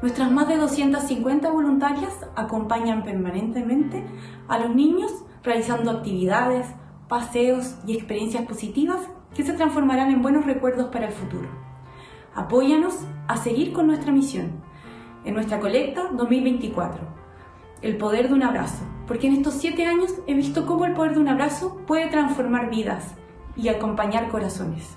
Nuestras más de 250 voluntarias acompañan permanentemente a los niños realizando actividades, paseos y experiencias positivas que se transformarán en buenos recuerdos para el futuro. Apóyanos a seguir con nuestra misión en nuestra colecta 2024, el poder de un abrazo, porque en estos 7 años he visto cómo el poder de un abrazo puede transformar vidas y acompañar corazones.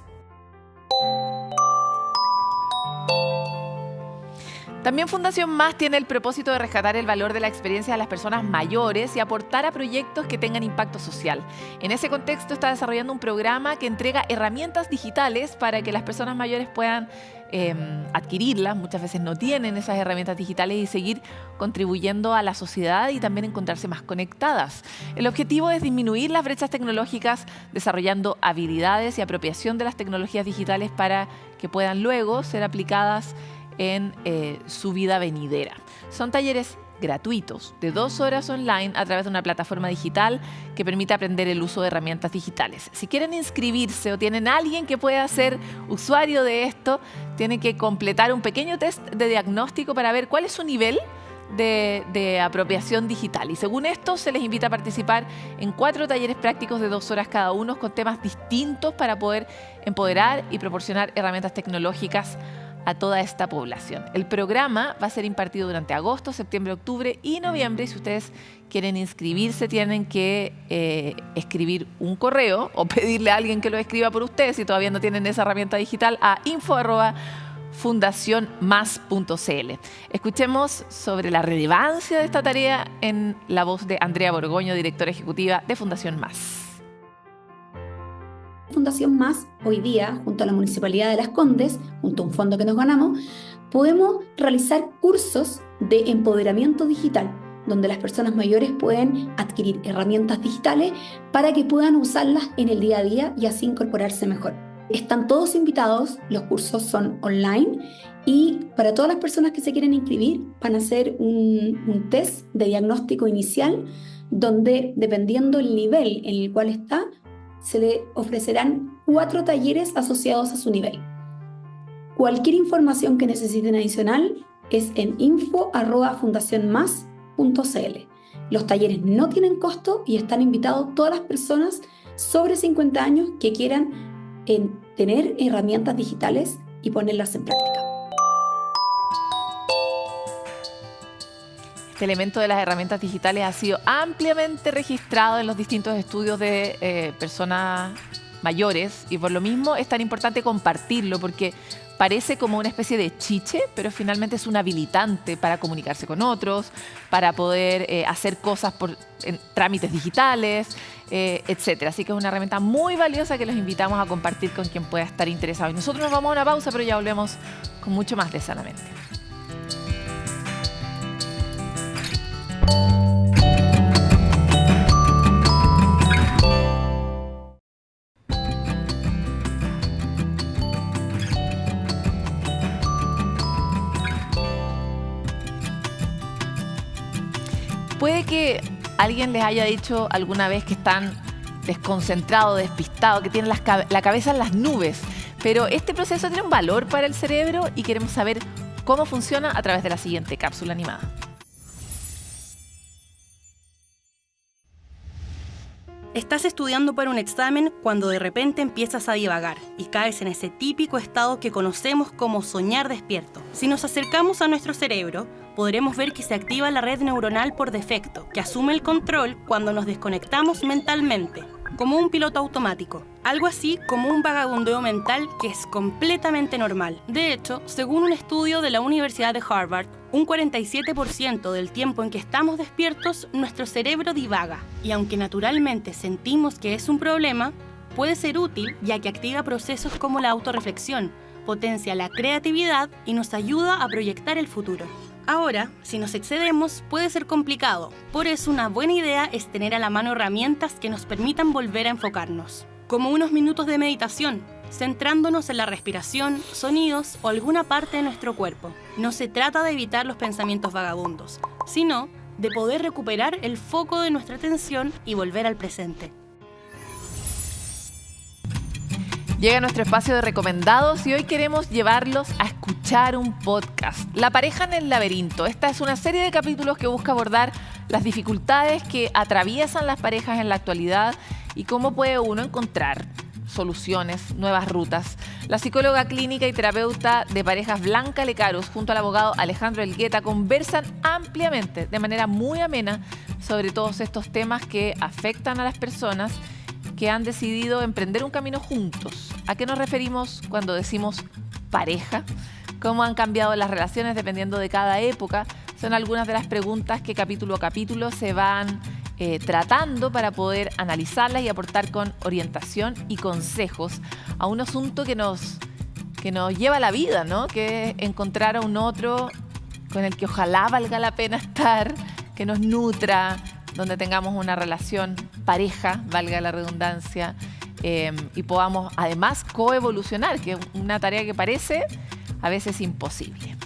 También Fundación Más tiene el propósito de rescatar el valor de la experiencia de las personas mayores y aportar a proyectos que tengan impacto social. En ese contexto está desarrollando un programa que entrega herramientas digitales para que las personas mayores puedan adquirirlas. Muchas veces no tienen esas herramientas digitales y seguir contribuyendo a la sociedad y también encontrarse más conectadas. El objetivo es disminuir las brechas tecnológicas desarrollando habilidades y apropiación de las tecnologías digitales para que puedan luego ser aplicadas en su vida venidera. Son talleres gratuitos de 2 horas online a través de una plataforma digital que permite aprender el uso de herramientas digitales. Si quieren inscribirse o tienen alguien que pueda ser usuario de esto, tienen que completar un pequeño test de diagnóstico para ver cuál es su nivel de apropiación digital. Y según esto, se les invita a participar en 4 talleres prácticos de 2 horas cada uno con temas distintos para poder empoderar y proporcionar herramientas tecnológicas a toda esta población. El programa va a ser impartido durante agosto, septiembre, octubre y noviembre. Y si ustedes quieren inscribirse, tienen que escribir un correo o pedirle a alguien que lo escriba por ustedes, si todavía no tienen esa herramienta digital, a info@fundacionmas.cl. Escuchemos sobre la relevancia de esta tarea en la voz de Andrea Borgoño, directora ejecutiva de Fundación Más. Fundación Más, hoy día, junto a la Municipalidad de Las Condes, junto a un fondo que nos ganamos, podemos realizar cursos de empoderamiento digital, donde las personas mayores pueden adquirir herramientas digitales para que puedan usarlas en el día a día y así incorporarse mejor. Están todos invitados, los cursos son online y para todas las personas que se quieren inscribir van a hacer un test de diagnóstico inicial donde, dependiendo el nivel en el cual está, se le ofrecerán 4 talleres asociados a su nivel. Cualquier información que necesiten adicional es en info@fundacionmas.cl. Los talleres no tienen costo y están invitados todas las personas sobre 50 años que quieran tener herramientas digitales y ponerlas en práctica. Este elemento de las herramientas digitales ha sido ampliamente registrado en los distintos estudios de personas mayores y por lo mismo es tan importante compartirlo porque parece como una especie de chiche, pero finalmente es un habilitante para comunicarse con otros, para poder hacer cosas en trámites digitales, etc. Así que es una herramienta muy valiosa que los invitamos a compartir con quien pueda estar interesado. Y nosotros nos vamos a una pausa, pero ya volvemos con mucho más de Sanamente. Puede que alguien les haya dicho alguna vez que están desconcentrados, despistados, que tienen la cabeza en las nubes, pero este proceso tiene un valor para el cerebro y queremos saber cómo funciona a través de la siguiente cápsula animada. Estás estudiando para un examen cuando de repente empiezas a divagar y caes en ese típico estado que conocemos como soñar despierto. Si nos acercamos a nuestro cerebro, podremos ver que se activa la red neuronal por defecto, que asume el control cuando nos desconectamos mentalmente, como un piloto automático. Algo así como un vagabundeo mental que es completamente normal. De hecho, según un estudio de la Universidad de Harvard, un 47% del tiempo en que estamos despiertos, nuestro cerebro divaga. Y aunque naturalmente sentimos que es un problema, puede ser útil ya que activa procesos como la autorreflexión, potencia la creatividad y nos ayuda a proyectar el futuro. Ahora, si nos excedemos, puede ser complicado. Por eso, una buena idea es tener a la mano herramientas que nos permitan volver a enfocarnos, como unos minutos de meditación, centrándonos en la respiración, sonidos o alguna parte de nuestro cuerpo. No se trata de evitar los pensamientos vagabundos, sino de poder recuperar el foco de nuestra atención y volver al presente. Llega nuestro espacio de recomendados y hoy queremos llevarlos a escuchar un podcast. La pareja en el laberinto. Esta es una serie de capítulos que busca abordar las dificultades que atraviesan las parejas en la actualidad y cómo puede uno encontrar soluciones, nuevas rutas. La psicóloga clínica y terapeuta de parejas Blanca Lecaros junto al abogado Alejandro Elgueta conversan ampliamente, de manera muy amena, sobre todos estos temas que afectan a las personas que han decidido emprender un camino juntos. ¿A qué nos referimos cuando decimos pareja? ¿Cómo han cambiado las relaciones dependiendo de cada época? Son algunas de las preguntas que capítulo a capítulo se van tratando para poder analizarlas y aportar con orientación y consejos a un asunto que nos lleva a la vida, ¿no? Que es encontrar a un otro con el que ojalá valga la pena estar, que nos nutra, donde tengamos una relación pareja, valga la redundancia, y podamos además coevolucionar, que es una tarea que parece a veces imposible.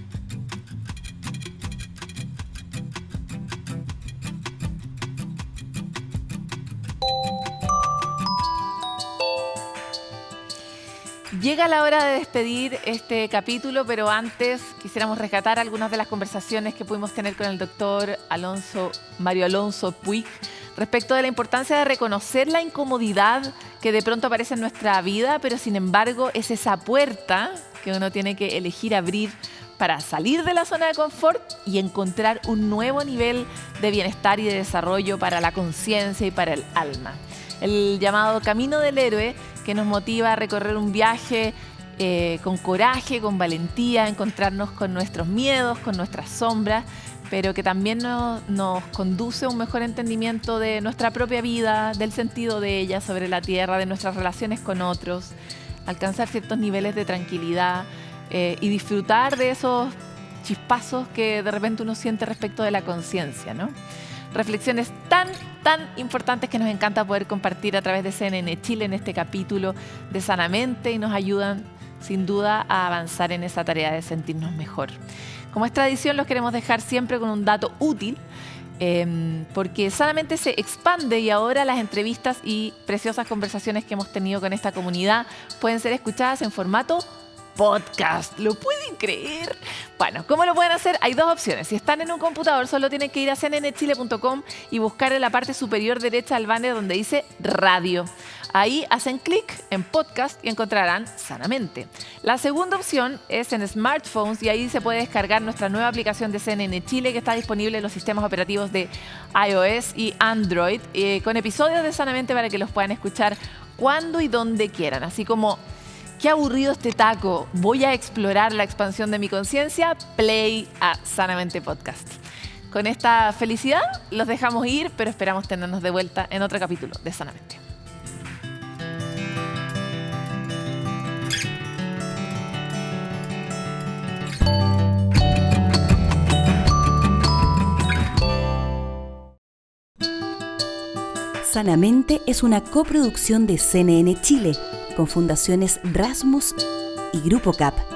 Llega la hora de despedir este capítulo, pero antes quisiéramos rescatar algunas de las conversaciones que pudimos tener con el doctor Mario Alonso Puig respecto de la importancia de reconocer la incomodidad que de pronto aparece en nuestra vida, pero sin embargo es esa puerta que uno tiene que elegir abrir para salir de la zona de confort y encontrar un nuevo nivel de bienestar y de desarrollo para la conciencia y para el alma. El llamado Camino del Héroe, que nos motiva a recorrer un viaje con coraje, con valentía, a encontrarnos con nuestros miedos, con nuestras sombras, pero que también nos conduce a un mejor entendimiento de nuestra propia vida, del sentido de ella sobre la tierra, de nuestras relaciones con otros, alcanzar ciertos niveles de tranquilidad y disfrutar de esos chispazos que de repente uno siente respecto de la conciencia, ¿no? Reflexiones tan importantes que nos encanta poder compartir a través de CNN Chile en este capítulo de Sanamente y nos ayudan sin duda a avanzar en esa tarea de sentirnos mejor. Como es tradición, los queremos dejar siempre con un dato útil, porque Sanamente se expande y ahora las entrevistas y preciosas conversaciones que hemos tenido con esta comunidad pueden ser escuchadas en formato podcast. ¿Lo pueden creer? Bueno, ¿cómo lo pueden hacer? Hay dos opciones. Si están en un computador, solo tienen que ir a cnnchile.com y buscar en la parte superior derecha del banner donde dice radio. Ahí hacen clic en podcast y encontrarán Sanamente. La segunda opción es en smartphones y ahí se puede descargar nuestra nueva aplicación de CNN Chile que está disponible en los sistemas operativos de iOS y Android con episodios de Sanamente para que los puedan escuchar cuando y donde quieran. Así como qué aburrido este taco, voy a explorar la expansión de mi conciencia, play a Sanamente Podcast. Con esta felicidad los dejamos ir, pero esperamos tenernos de vuelta en otro capítulo de Sanamente. Sanamente es una coproducción de CNN Chile con Fundaciones Rasmus y Grupo CAP.